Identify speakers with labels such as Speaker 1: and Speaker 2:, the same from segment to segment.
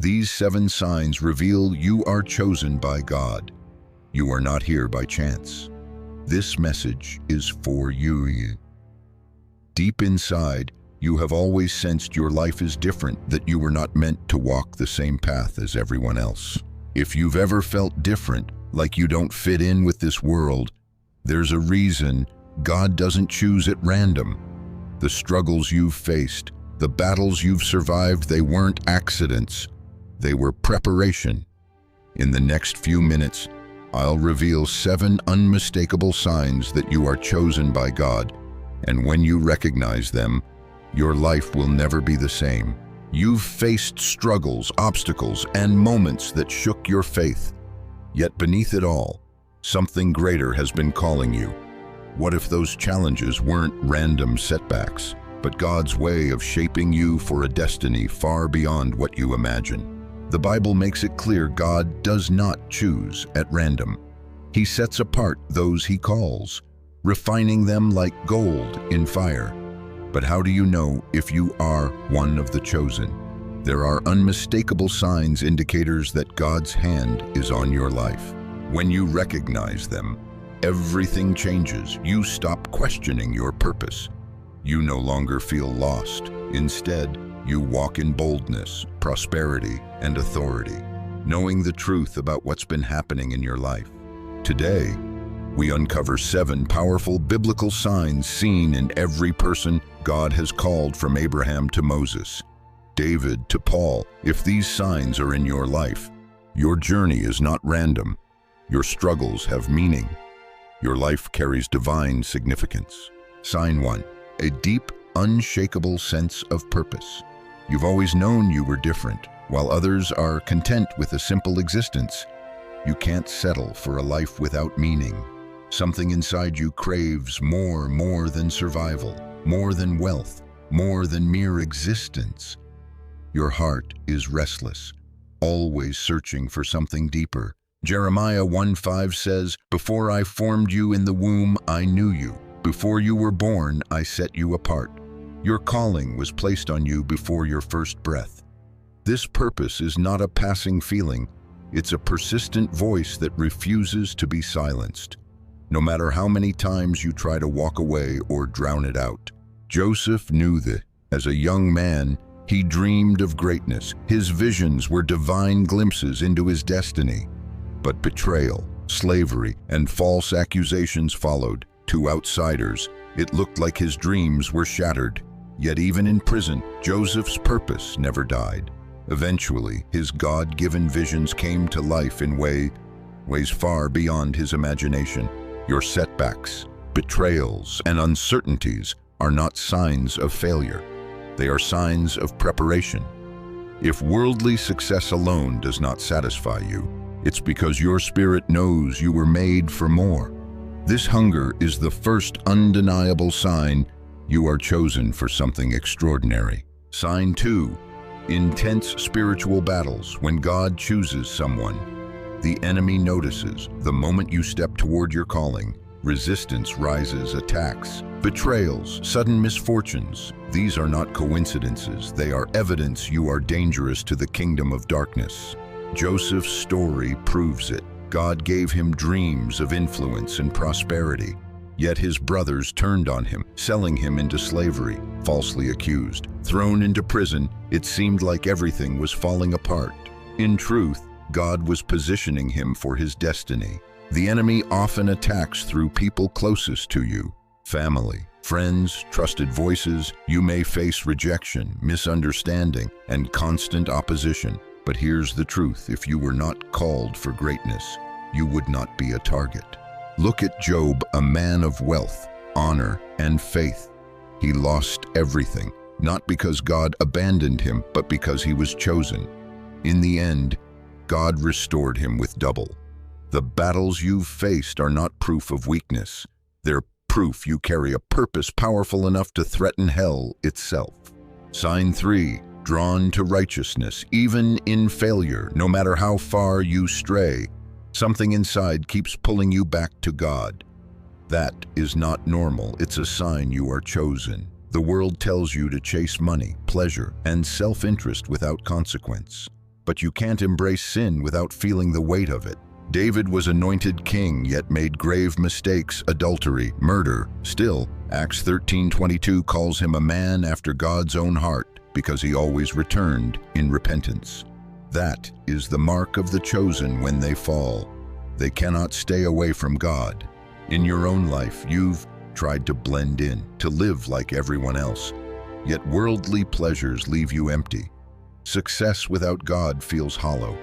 Speaker 1: These 7 signs reveal you are chosen by God. You are not here by chance. This message is for you. Deep inside, you have always sensed your life is different, that you were not meant to walk the same path as everyone else. If you've ever felt different, like you don't fit in with this world, there's a reason. God doesn't choose at random. The struggles you've faced, the battles you've survived, they weren't accidents. They were preparation. In the next few minutes, I'll reveal 7 unmistakable signs that you are chosen by God, and when you recognize them, your life will never be the same. You've faced struggles, obstacles, and moments that shook your faith. Yet beneath it all, something greater has been calling you. What if those challenges weren't random setbacks, but God's way of shaping you for a destiny far beyond what you imagine? The Bible makes it clear God does not choose at random. He sets apart those He calls, refining them like gold in fire. But how do you know if you are one of the chosen? There are unmistakable signs, indicators that God's hand is on your life. When you recognize them, everything changes. You stop questioning your purpose. You no longer feel lost. Instead, you walk in boldness, prosperity, and authority, knowing the truth about what's been happening in your life. Today, we uncover 7 powerful biblical signs seen in every person God has called, from Abraham to Moses, David to Paul. If these signs are in your life, your journey is not random. Your struggles have meaning. Your life carries divine significance. Sign 1, a deep, unshakable sense of purpose. You've always known you were different. While others are content with a simple existence, you can't settle for a life without meaning. Something inside you craves more than survival, more than wealth, more than mere existence. Your heart is restless, always searching for something deeper. Jeremiah 1:5 says, "Before I formed you in the womb, I knew you. Before you were born, I set you apart." Your calling was placed on you before your first breath. This purpose is not a passing feeling. It's a persistent voice that refuses to be silenced, no matter how many times you try to walk away or drown it out. Joseph knew that. As a young man, he dreamed of greatness. His visions were divine glimpses into his destiny. But betrayal, slavery, and false accusations followed. To outsiders, it looked like his dreams were shattered. Yet even in prison, Joseph's purpose never died. Eventually, his God-given visions came to life in ways far beyond his imagination. Your setbacks, betrayals, and uncertainties are not signs of failure. They are signs of preparation. If worldly success alone does not satisfy you, it's because your spirit knows you were made for more. This hunger is the first undeniable sign you are chosen for something extraordinary. Sign 2, intense spiritual battles. When God chooses someone, the enemy notices. The moment you step toward your calling, resistance rises, attacks, betrayals, sudden misfortunes. These are not coincidences. They are evidence you are dangerous to the kingdom of darkness. Joseph's story proves it. God gave him dreams of influence and prosperity, yet his brothers turned on him, selling him into slavery, falsely accused. Thrown into prison, it seemed like everything was falling apart. In truth, God was positioning him for his destiny. The enemy often attacks through people closest to you: family, friends, trusted voices. You may face rejection, misunderstanding, and constant opposition. But here's the truth: if you were not called for greatness, you would not be a target. Look at Job, a man of wealth, honor, and faith. He lost everything, not because God abandoned him, but because he was chosen. In the end, God restored him with double. The battles you've faced are not proof of weakness. They're proof you carry a purpose powerful enough to threaten hell itself. Sign 3, drawn to righteousness. Even in failure, no matter how far you stray, something inside keeps pulling you back to God. That is not normal. It's a sign you are chosen. The world tells you to chase money, pleasure, and self-interest without consequence. but you can't embrace sin without feeling the weight of it. David was anointed king, yet made grave mistakes, adultery, murder. Still, Acts 13:22 calls him a man after God's own heart because he always returned in repentance. That is the mark of the chosen when they fall. They cannot stay away from God. In your own life, you've tried to blend in, to live like everyone else. Yet worldly pleasures leave you empty. Success without God feels hollow.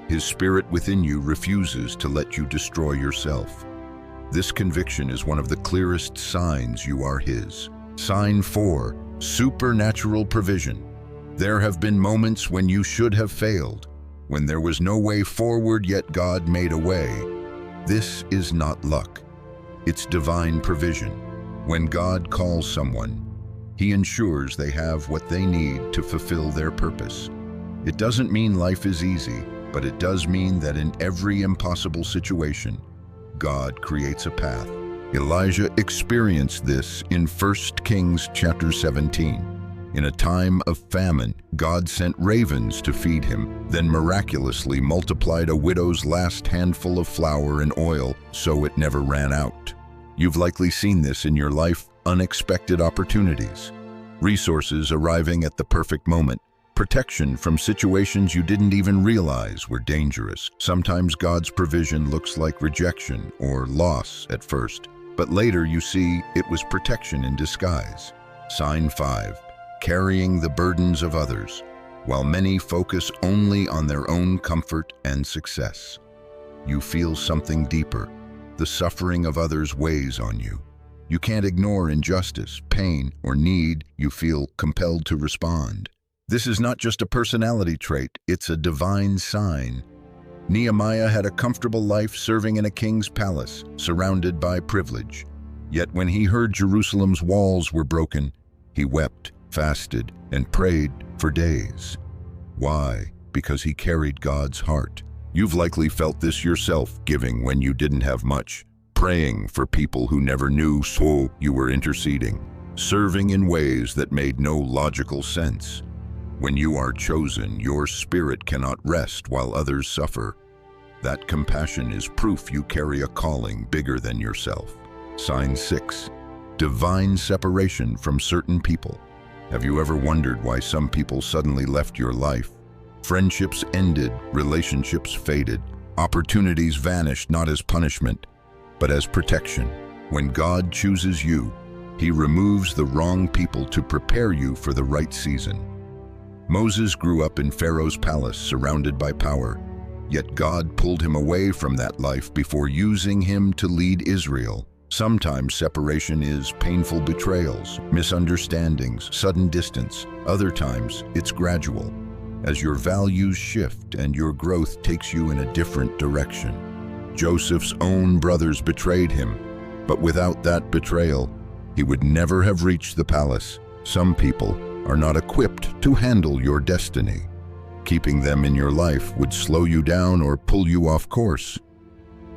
Speaker 1: His Spirit within you refuses to let you destroy yourself. This conviction is one of the clearest signs you are His. Sign 4, supernatural provision. There have been moments when you should have failed, when there was no way forward, yet God made a way. This is not luck. It's divine provision. When God calls someone, He ensures they have what they need to fulfill their purpose. It doesn't mean life is easy, but it does mean that in every impossible situation, God creates a path. Elijah experienced this in 1 Kings chapter 17. In a time of famine, God sent ravens to feed him, then miraculously multiplied a widow's last handful of flour and oil so it never ran out. You've likely seen this in your life, unexpected opportunities, resources arriving at the perfect moment, protection from situations you didn't even realize were dangerous. Sometimes God's provision looks like rejection or loss at first, but later you see it was protection in disguise. Sign 5, carrying the burdens of others, while many focus only on their own comfort and success. You feel something deeper. The suffering of others weighs on you. You can't ignore injustice, pain, or need. You feel compelled to respond. This is not just a personality trait, it's a divine sign. Nehemiah had a comfortable life serving in a king's palace, surrounded by privilege. Yet when he heard Jerusalem's walls were broken, he wept, fasted, and prayed for days. Why? Because he carried God's heart. You've likely felt this yourself, giving when you didn't have much, praying for people who never knew, so you were interceding, serving in ways that made no logical sense. When you are chosen, your spirit cannot rest while others suffer. That compassion is proof you carry a calling bigger than yourself. Sign 6, divine separation from certain people. Have you ever wondered why some people suddenly left your life? Friendships ended, relationships faded, opportunities vanished not as punishment, but as protection. When God chooses you, He removes the wrong people to prepare you for the right season. Moses grew up in Pharaoh's palace, surrounded by power, yet God pulled him away from that life before using him to lead Israel. Sometimes separation is painful betrayals, misunderstandings, sudden distance. Other times, it's gradual, as your values shift and your growth takes you in a different direction. Joseph's own brothers betrayed him, but without that betrayal, he would never have reached the palace. Some people are not equipped to handle your destiny. Keeping them in your life would slow you down or pull you off course.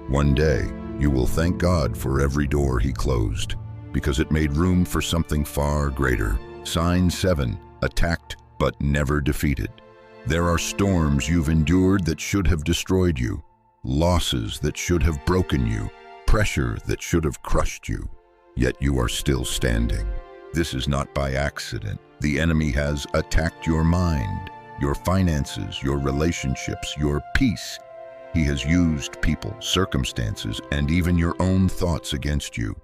Speaker 1: One day, you will thank God for every door He closed, because it made room for something far greater. Sign 7, attacked but never defeated. There are storms you've endured that should have destroyed you, losses that should have broken you, pressure that should have crushed you, yet you are still standing. This is not by accident. The enemy has attacked your mind, your finances, your relationships, your peace. He has used people, circumstances, and even your own thoughts against you.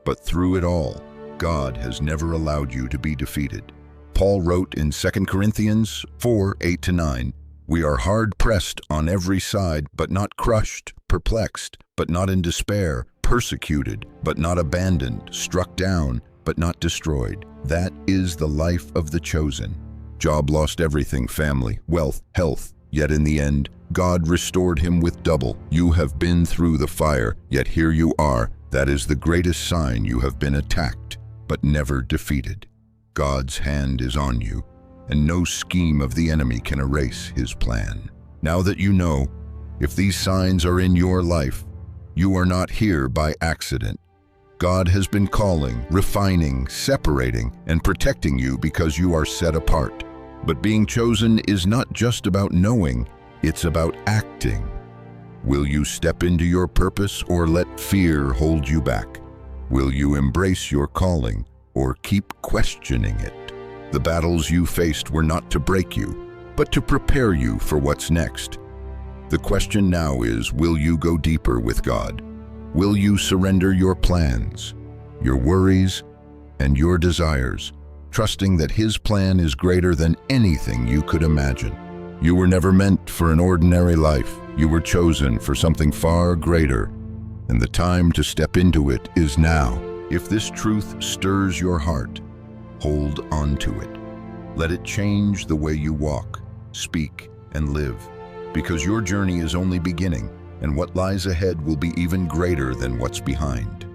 Speaker 1: But through it all, God has never allowed you to be defeated. Paul wrote in 2 Corinthians 4:8-9, "We are hard-pressed on every side, but not crushed, perplexed, but not in despair, persecuted, but not abandoned, struck down, but not destroyed." That is the life of the chosen. Job lost everything, family, wealth, health, yet in the end, God restored him with double. You have been through the fire, yet here you are. That is the greatest sign you have been attacked, but never defeated. God's hand is on you, and no scheme of the enemy can erase His plan. Now that you know, if these signs are in your life, you are not here by accident. God has been calling, refining, separating, and protecting you because you are set apart. But being chosen is not just about knowing, it's about acting. Will you step into your purpose or let fear hold you back? Will you embrace your calling or keep questioning it? The battles you faced were not to break you, but to prepare you for what's next. The question now is, will you go deeper with God? Will you surrender your plans, your worries, and your desires, trusting that His plan is greater than anything you could imagine? You were never meant for an ordinary life. You were chosen for something far greater, and the time to step into it is now. If this truth stirs your heart, hold on to it. Let it change the way you walk, speak, and live, because your journey is only beginning, and what lies ahead will be even greater than what's behind.